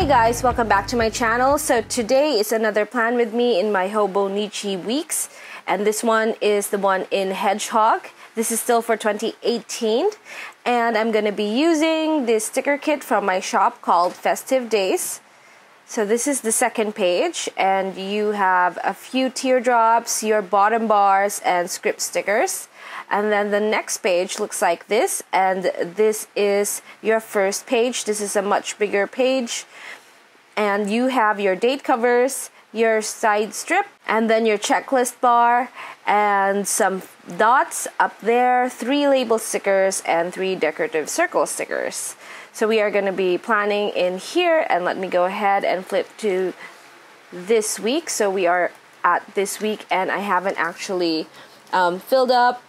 Hey guys, welcome back to my channel. So today is another plan with me in my Hobonichi weeks, and this one is the one in Hedgehog. This is still for 2018, and I'm gonna be using this sticker kit from my shop called Festive Days. So this is the second page, and you have a few teardrops, your bottom bars, and script stickers. And then the next page looks like this, and this is your first page. This is a much bigger page, and you have your date covers, your side strip, and then your checklist bar, and some dots up there, 3 label stickers, and 3 decorative circle stickers. So we are going to be planning in here, and let me go ahead and flip to this week. So we are at this week, and I haven't actually filled up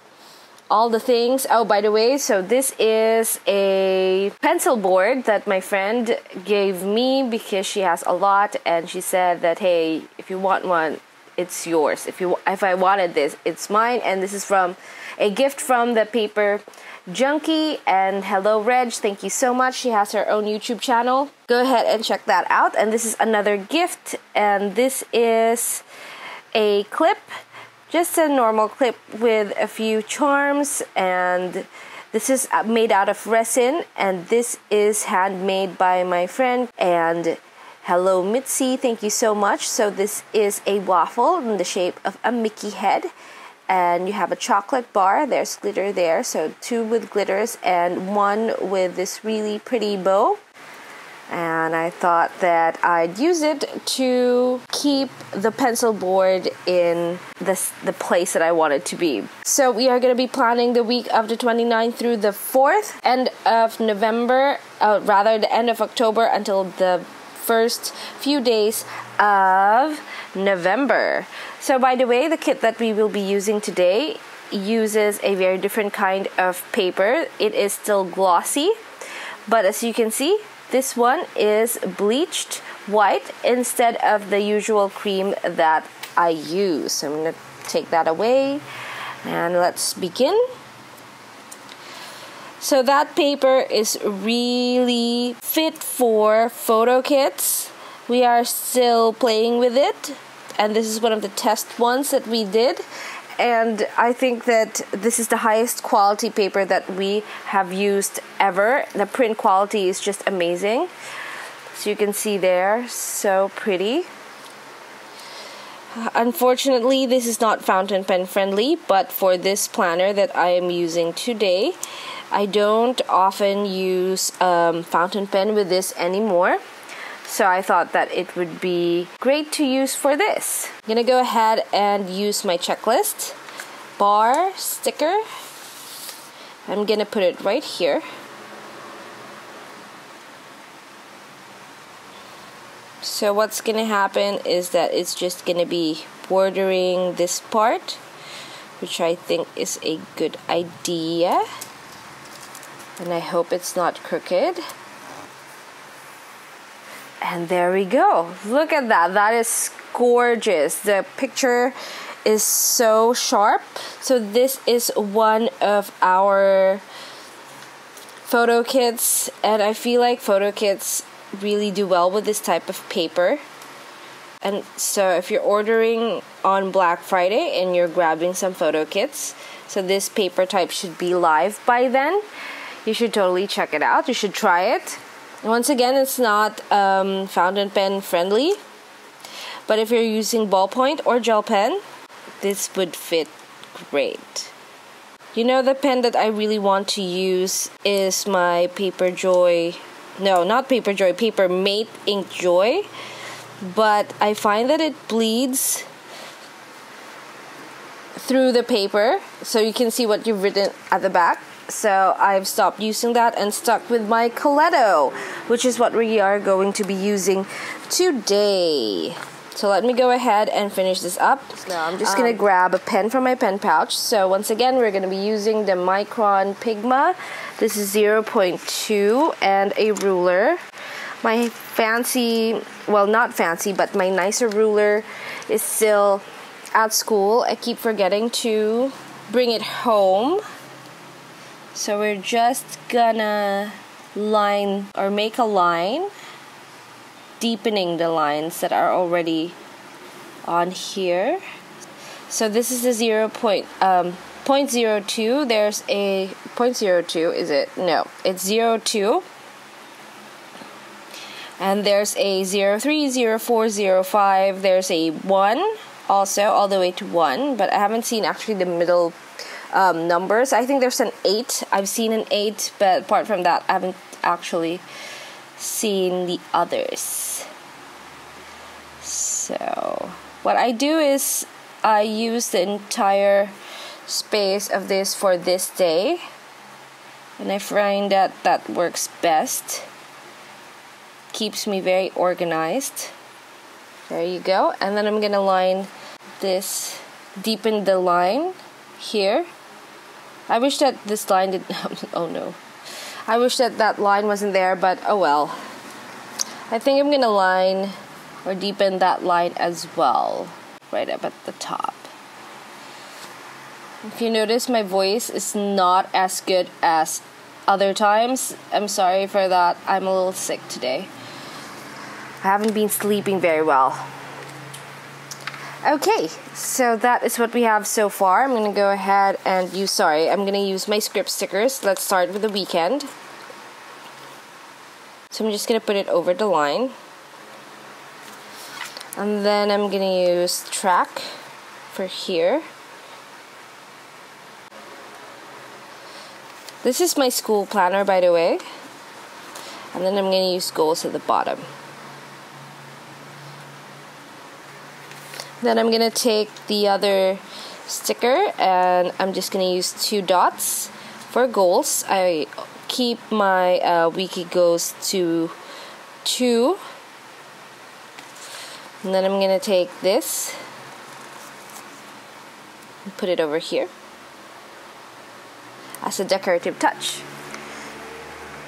all the things. Oh, by the way, so this is a pencil board that my friend gave me because she has a lot, and she said that, hey, if you want one, it's yours. If I wanted this, it's mine. And this is from a gift from the Paper Junkie. And hello, Reg, thank you so much. She has her own YouTube channel. Go ahead and check that out. And this is another gift, and this is a clip. Just a normal clip with a few charms, and this is made out of resin, and this is handmade by my friend. And hello, Mitzi, thank you so much. So this is a waffle in the shape of a Mickey head, and you have a chocolate bar. There's glitter there, so 2 with glitters and 1 with this really pretty bow. And I thought that I'd use it to keep the pencil board in the place that I want it to be. So we are going to be planning the week of the 29th through the 4th, end of November, the end of October until the first few days of November. So by the way, the kit that we will be using today uses a very different kind of paper. It is still glossy, but as you can see, this one is bleached white instead of the usual cream that I use. So I'm going to take that away, and let's begin. So that paper is really fit for photo kits. We are still playing with it, and this is one of the test ones that we did. And I think that this is the highest quality paper that we have used ever. The print quality is just amazing. So you can see there, so pretty. Unfortunately, this is not fountain pen friendly, but for this planner that I am using today, I don't often use fountain pen with this anymore. So I thought that it would be great to use for this. I'm gonna go ahead and use my checklist bar sticker. I'm gonna put it right here. So what's gonna happen is that it's just gonna be bordering this part, which I think is a good idea. And I hope it's not crooked. And there we go. Look at that. That is gorgeous. The picture is so sharp. So this is one of our photo kits, and I feel like photo kits really do well with this type of paper. And so if you're ordering on Black Friday and you're grabbing some photo kits, so this paper type should be live by then. You should totally check it out. You should try it. Once again, it's not fountain pen friendly, but if you're using ballpoint or gel pen, this would fit great. You know, the pen that I really want to use is my Papermate Ink Joy, but I find that it bleeds through the paper, so you can see what you've written at the back. So I've stopped using that and stuck with my Coiled, which is what we are going to be using today. So let me go ahead and finish this up. Now I'm just going to grab a pen from my pen pouch. So once again, we're going to be using the Micron Pigma. This is 0.2 and a ruler. My fancy, well, not fancy, but my nicer ruler is still at school. I keep forgetting to bring it home. So we're just gonna line or make a line deepening the lines that are already on here. So this is the 0.02. There's a 0.02, is it? No, it's 0.2. And there's a 0.3, 0.4, 0.5. There's a 1 also, all the way to 1. But I haven't seen actually the middle numbers. I think there's an 8. I've seen an 8, but apart from that, I haven't actually seen the others. So what I do is I use the entire space of this for this day, and I find that that works best. Keeps me very organized. There you go. And then I'm gonna line this, deepen the line here. I wish that this line did oh no, I wish that that line wasn't there, but oh well. I think I'm gonna line or deepen that line as well, right up at the top. If you notice, my voice is not as good as other times. I'm sorry for that. I'm a little sick today. I haven't been sleeping very well. Okay, so that is what we have so far. I'm going to go ahead and I'm going to use my script stickers. Let's start with the weekend. So I'm just going to put it over the line. And then I'm going to use track for here. This is my school planner, by the way. And then I'm going to use goals at the bottom. Then I'm going to take the other sticker and I'm just going to use 2 dots for goals. I keep my weekly goals to 2. And then I'm going to take this and put it over here as a decorative touch.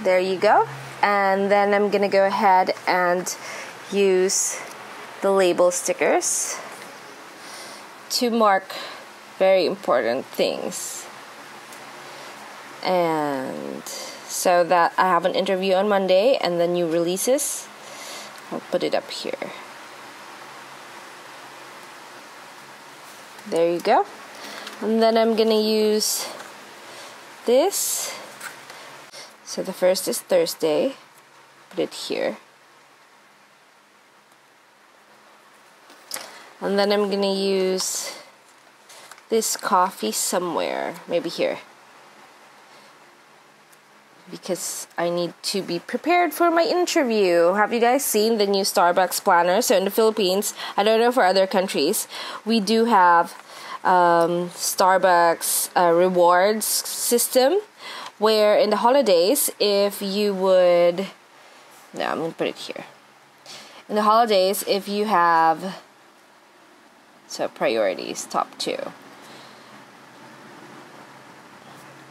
There you go. And then I'm going to go ahead and use the label stickers to mark very important things. And so that I have an interview on Monday and the new releases, I'll put it up here. There you go. And then I'm gonna use this. So the first is Thursday. Put it here. And then I'm gonna use this coffee somewhere, maybe here, because I need to be prepared for my interview. Have you guys seen the new Starbucks planner? So in the Philippines, I don't know for other countries, we do have Starbucks rewards system, where in the holidays, if you would, no, I'm gonna put it here. In the holidays, if you have, so priorities, top 2.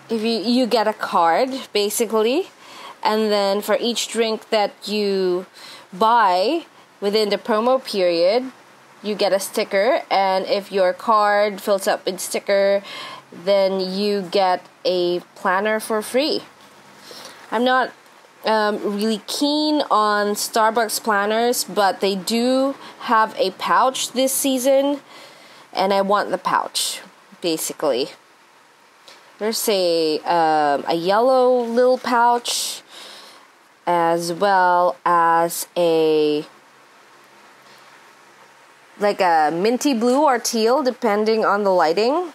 If you get a card, basically, and then for each drink that you buy within the promo period, you get a sticker, and if your card fills up with sticker, then you get a planner for free. I'm not really keen on Starbucks planners, but they do have a pouch this season, and I want the pouch, basically. There's a yellow little pouch, as well as a like a minty blue or teal, depending on the lighting,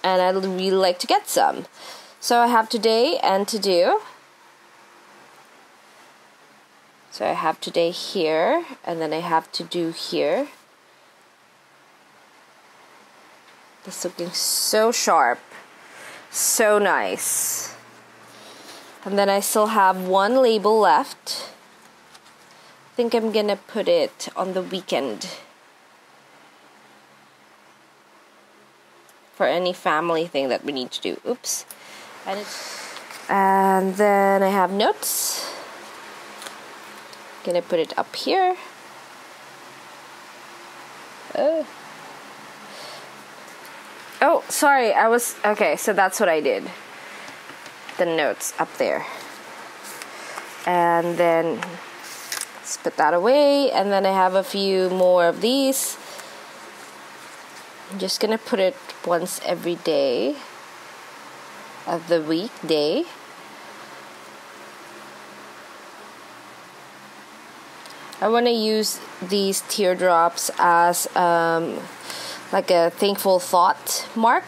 and I'd really like to get some. So I have today and to do. So I have today here, and then I have to do here. This is looking so sharp, so nice. And then I still have 1 label left. I think I'm gonna put it on the weekend for any family thing that we need to do. Oops. And then I have notes. Gonna put it up here. Oh, sorry, okay, so that's what I did. The notes up there. And then Let's put that away, and then I have a few more of these. I'm just gonna put it once every day of the weekday. I want to use these teardrops as like a thankful thought mark.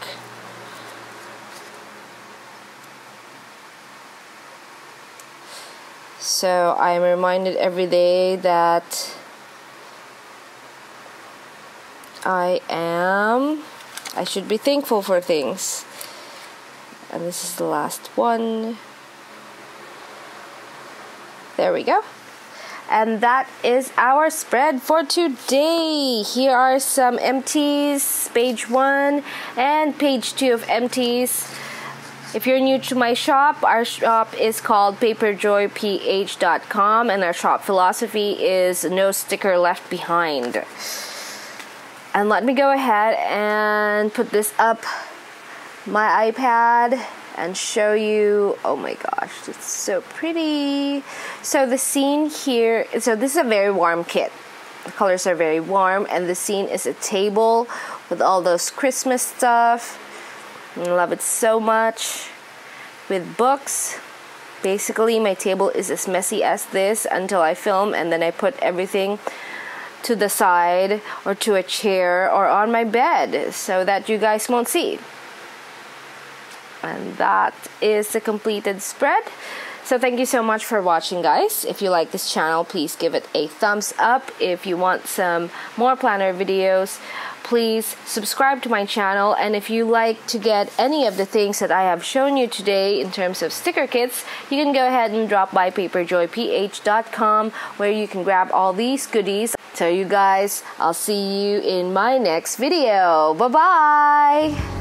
So I'm reminded every day that I should be thankful for things. And this is the last one. There we go. And that is our spread for today. Here are some empties, page 1 and page 2 of empties. If you're new to my shop, our shop is called paperjoyph.com, and our shop philosophy is no sticker left behind. And let me go ahead and put this up my iPad and show you. Oh my gosh, it's so pretty. So the scene here, so this is a very warm kit. The colors are very warm, and the scene is a table with all those Christmas stuff. I love it so much. With books. Basically, my table is as messy as this until I film, and then I put everything to the side or to a chair or on my bed so that you guys won't see. And that is the completed spread. So thank you so much for watching, guys. If you like this channel, please give it a thumbs up. If you want some more planner videos, please subscribe to my channel. And if you like to get any of the things that I have shown you today in terms of sticker kits, you can go ahead and drop by paperjoyph.com, where you can grab all these goodies. So you guys, I'll see you in my next video. Bye-bye!